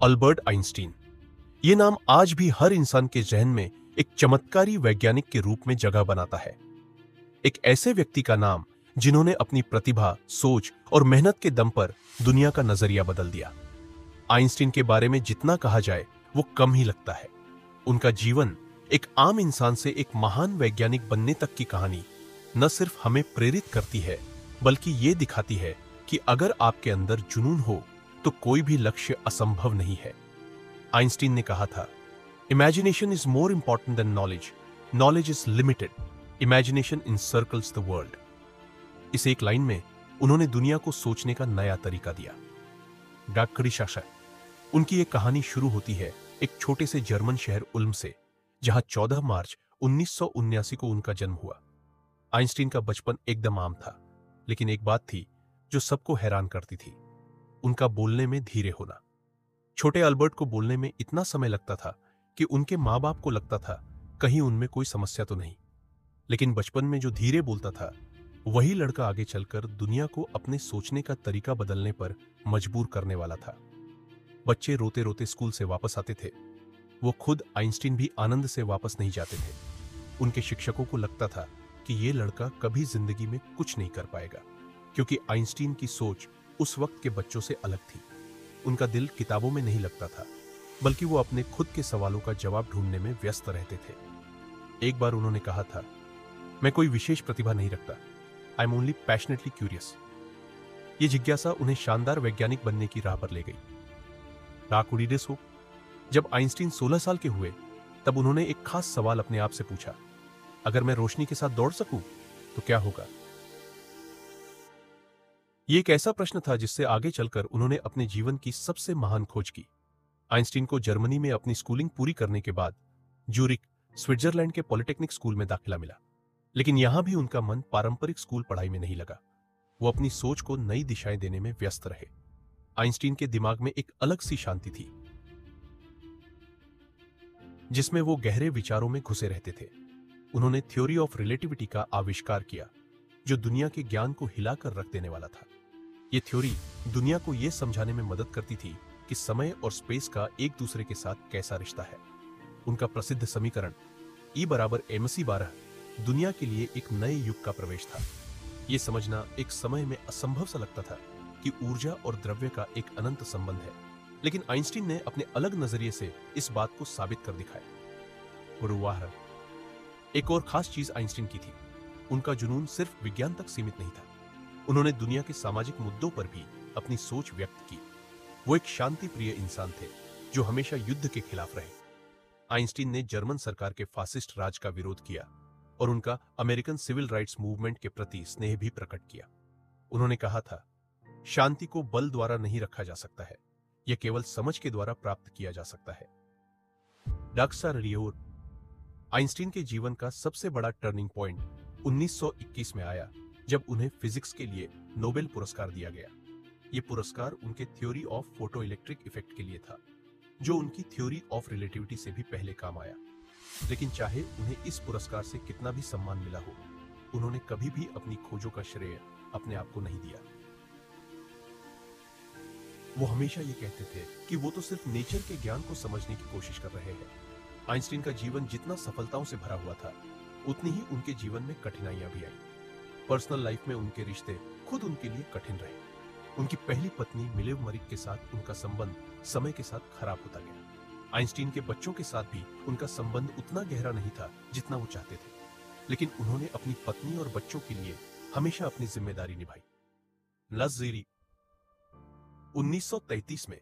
Albert Einstein. ये नाम आज भी हर इंसान के जहन में एक चमत्कारी वैज्ञानिक के रूप में जगह बनाता है। एक ऐसे व्यक्ति का नाम जिन्होंने अपनी प्रतिभा, सोच और मेहनत के दम पर दुनिया का नजरिया बदल दिया। आइंस्टीन के बारे में जितना कहा जाए वो कम ही लगता है। उनका जीवन एक आम इंसान से एक महान वैज्ञानिक बनने तक की कहानी न सिर्फ हमें प्रेरित करती है, बल्कि ये दिखाती है कि अगर आपके अंदर जुनून हो तो कोई भी लक्ष्य असंभव नहीं है। आइंस्टीन ने कहा था, imagination is more important than knowledge, knowledge is limited, imagination encircles the world. इस एक लाइन में उन्होंने दुनिया को सोचने का नया तरीका दिया। डाकड़ी शाशा। उनकी एक कहानी शुरू होती है एक छोटे से जर्मन शहर उल्म से, जहां 14 मार्च 1979 को उनका जन्म हुआ। आइंस्टीन का बचपन एकदम आम था, लेकिन एक बात थी जो सबको हैरान करती थी, उनका बोलने में धीरे होना। छोटे अल्बर्ट को बोलने में इतना समय लगता था कि उनके माँ बाप को लगता था कहीं उनमें कोई समस्या तो नहीं। लेकिन बचपन में जो धीरे बोलता था, वही लड़का आगे चलकर दुनिया को अपने सोचने का तरीका बदलने पर मजबूर करने वाला था। बच्चे रोते रोते स्कूल से वापस आते थे। वो खुद आइंस्टीन भी आनंद से वापस नहीं जाते थे। उनके शिक्षकों को लगता था कि ये लड़का कभी जिंदगी में कुछ नहीं कर पाएगा, क्योंकि आइंस्टीन की सोच उस वक्त के बच्चों से अलग थी। उनका दिल किताबों में नहीं लगता था, बल्कि वो अपने खुद के सवालों का जवाब ढूंढने में व्यस्त रहते थे। एक बार उन्होंने कहा था, मैं कोई विशेष प्रतिभा नहीं रखता, I am only passionately curious. ये जिज्ञासा उन्हें शानदार वैज्ञानिक बनने की राह पर ले गई। राकुडिडेस हो। जब आइंस्टीन 16 साल के हुए, तब उन्होंने एक खास सवाल अपने आप से पूछा, अगर मैं रोशनी के साथ दौड़ सकूं तो क्या होगा? ये एक ऐसा प्रश्न था जिससे आगे चलकर उन्होंने अपने जीवन की सबसे महान खोज की। आइंस्टीन को जर्मनी में अपनी स्कूलिंग पूरी करने के बाद ज्यूरिक, स्विट्जरलैंड के पॉलिटेक्निक स्कूल में दाखिला मिला। लेकिन यहां भी उनका मन पारंपरिक स्कूल पढ़ाई में नहीं लगा। वो अपनी सोच को नई दिशाएं देने में व्यस्त रहे। आइंस्टीन के दिमाग में एक अलग सी शांति थी, जिसमें वो गहरे विचारों में घुसे रहते थे। उन्होंने थ्योरी ऑफ रिलेटिविटी का आविष्कार किया, जो दुनिया के ज्ञान को हिलाकर रख देने वाला था। ये थ्योरी दुनिया को यह समझाने में मदद करती थी कि समय और स्पेस का एक दूसरे के साथ कैसा रिश्ता है। उनका प्रसिद्ध समीकरण E = mc12 दुनिया के लिए एक नए युग का प्रवेश था। यह समझना एक समय में असंभव सा लगता था कि ऊर्जा और द्रव्य का एक अनंत संबंध है, लेकिन आइंस्टीन ने अपने अलग नजरिए से इस बात को साबित कर दिखाया। गुरुवार। एक और खास चीज आइंस्टीन की थी, उनका जुनून सिर्फ विज्ञान तक सीमित नहीं था। उन्होंने दुनिया के सामाजिक मुद्दों पर भी अपनी सोच व्यक्त की। वो एक शांति प्रिय इंसान थे जो हमेशा युद्ध के खिलाफ रहे। आइंस्टीन ने जर्मन सरकार के फासिस्ट राज का विरोध किया और उनका अमेरिकन सिविल राइट्स मूवमेंट के प्रति स्नेह भी प्रकट किया। उन्होंने कहा था, शांति को बल द्वारा नहीं रखा जा सकता है, यह केवल समझ के द्वारा प्राप्त किया जा सकता है। डक्सा रियोर। आइंस्टीन के जीवन का सबसे बड़ा टर्निंग पॉइंट 1921 में आया, जब उन्हें फिजिक्स के लिए नोबेल पुरस्कार दिया गया। यह पुरस्कार उनके theory of photo electric effect के लिए था, जो उनकी थ्योरी ऑफ रिलेटिविटी से भी पहले काम आया। लेकिन चाहे उन्हें इस पुरस्कार से कितना भी सम्मान मिला हो, उन्होंने कभी भी अपनी खोजों का श्रेय अपने आप को नहीं दिया। वो हमेशा ये कहते थे कि वो तो सिर्फ नेचर के ज्ञान को समझने की कोशिश कर रहे हैं। आइंस्टीन का जीवन जितना सफलताओं से भरा हुआ था, उतनी ही उनके जीवन में कठिनाइयां भी आई। पर्सनल लाइफ में उनके रिश्ते खुद उनके लिए कठिन रहे। उनकी पहली पत्नी मिलेव मरिक के साथ उनका संबंध समय के साथ खराब होता गया। आइंस्टीन के बच्चों के साथ भी उनका संबंध उतना गहरा नहीं था जितना वो चाहते थे, लेकिन उन्होंने अपनी पत्नी और बच्चों के लिए हमेशा अपनी जिम्मेदारी निभाई। लज़ीरी। 1933 में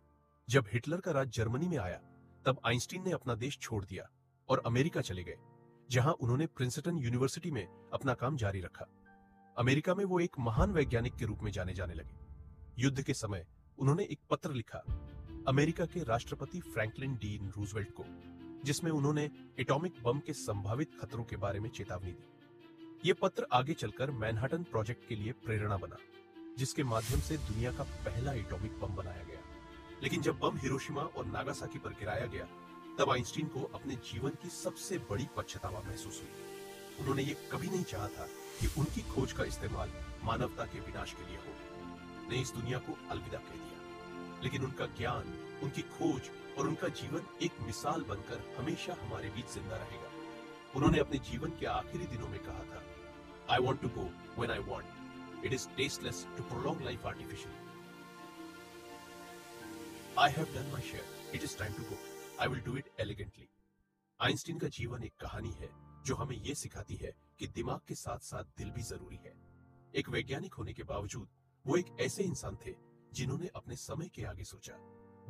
जब हिटलर का राज जर्मनी में आया, तब आइंस्टीन ने अपना देश छोड़ दिया और अमेरिका चले गए, जहां उन्होंने प्रिंसटन यूनिवर्सिटी में अपना काम जारी रखा। अमेरिका में वो एक महान वैज्ञानिक के रूप में जाने जाने लगे। युद्ध के समय उन्होंने एक पत्र लिखा अमेरिका के राष्ट्रपति फ्रैंकलिन डी रूजवेल्ट को, जिसमें उन्होंने एटॉमिक बम के संभावित खतरों के बारे में चेतावनी दी। ये पत्र आगे चलकर मैनहट्टन प्रोजेक्ट के लिए प्रेरणा बना, जिसके माध्यम से दुनिया का पहला एटॉमिक बम बनाया गया। लेकिन जब बम हिरोशिमा और नागासाकी पर गिराया गया, तब आइंस्टीन को अपने जीवन की सबसे बड़ी पछतावा महसूस हुई। उन्होंने ये कभी नहीं चाहा था कि उनकी खोज का इस्तेमाल मानवता के विनाश के लिए हो। ने इस दुनिया को अलविदा कह दिया, लेकिन उनका ज्ञान उनकी खोज और उनका जीवन एक मिसाल बनकर हमेशा हमारे बीच जिंदा रहेगा। उन्होंने अपने जीवन के आखिरी दिनों में कहा था, I want to go when I want. It is tasteless to prolong life artificially. I have done my share. It is time to go. I will do it elegantly. Einstein का जीवन एक कहानी है जो हमें यह सिखाती है कि दिमाग के साथ साथ दिल भी जरूरी है। एक वैज्ञानिक होने के बावजूद वो एक ऐसे इंसान थे जिन्होंने अपने समय के आगे सोचा,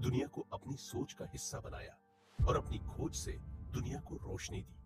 दुनिया को अपनी सोच का हिस्सा बनाया और अपनी खोज से दुनिया को रोशनी दी।